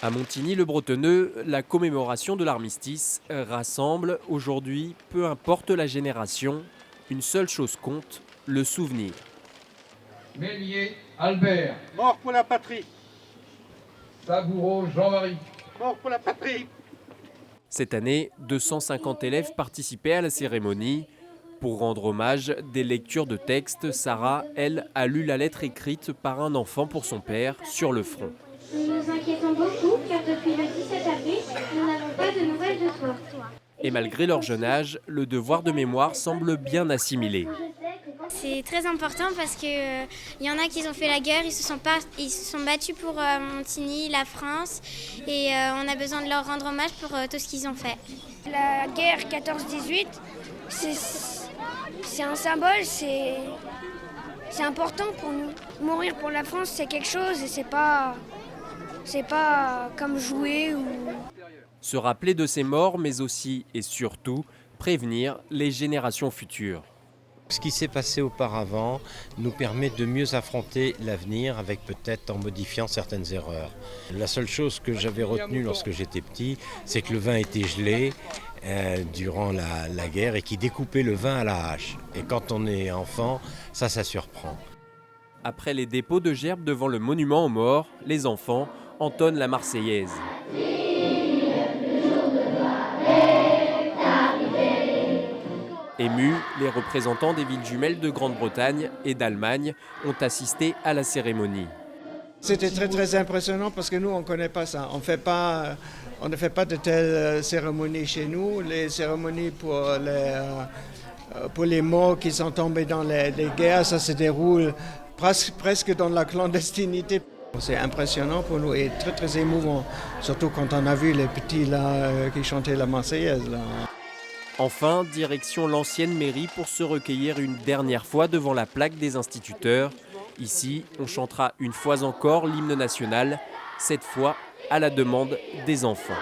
À Montigny-le-Bretonneux, la commémoration de l'armistice rassemble aujourd'hui, peu importe la génération, une seule chose compte, le souvenir. Mélier Albert, Mort pour la patrie, Saboureau Jean-Marie, mort pour la patrie. Cette année, 250 élèves participaient à la cérémonie. Pour rendre hommage, des lectures de textes, Sarah, elle, a lu la lettre écrite par un enfant pour son père sur le front. Nous nous inquiétons beaucoup car depuis le 17 avril, nous n'avons pas de nouvelles de toi. Et malgré leur jeune âge, le devoir de mémoire semble bien assimilé. C'est très important parce que y en a qui ont fait la guerre, ils se sont battus pour Montigny, la France, et on a besoin de leur rendre hommage pour tout ce qu'ils ont fait. La guerre 14-18, c'est un symbole, c'est important pour nous. Mourir pour la France, c'est quelque chose et c'est pas comme jouer ou... Se rappeler de ces morts, mais aussi et surtout prévenir les générations futures. Ce qui s'est passé auparavant nous permet de mieux affronter l'avenir avec peut-être en modifiant certaines erreurs. La seule chose que j'avais retenue lorsque j'étais petit, c'est que le vin était gelé durant la guerre et qui découpait le vin à la hache. Et quand on est enfant, ça surprend. Après les dépôts de gerbes devant le monument aux morts, les enfants entonnent la Marseillaise. Émus, les représentants des villes jumelles de Grande-Bretagne et d'Allemagne ont assisté à la cérémonie. C'était très impressionnant parce que nous, on ne connaît pas ça. On ne fait pas de telles cérémonies chez nous. Les cérémonies pour les morts qui sont tombés dans les guerres, ça se déroule presque dans la clandestinité. C'est impressionnant pour nous et très émouvant, surtout quand on a vu les petits là qui chantaient la Marseillaise. Là. Enfin, direction l'ancienne mairie pour se recueillir une dernière fois devant la plaque des instituteurs. Ici, on chantera une fois encore l'hymne national, cette fois à la demande des enfants.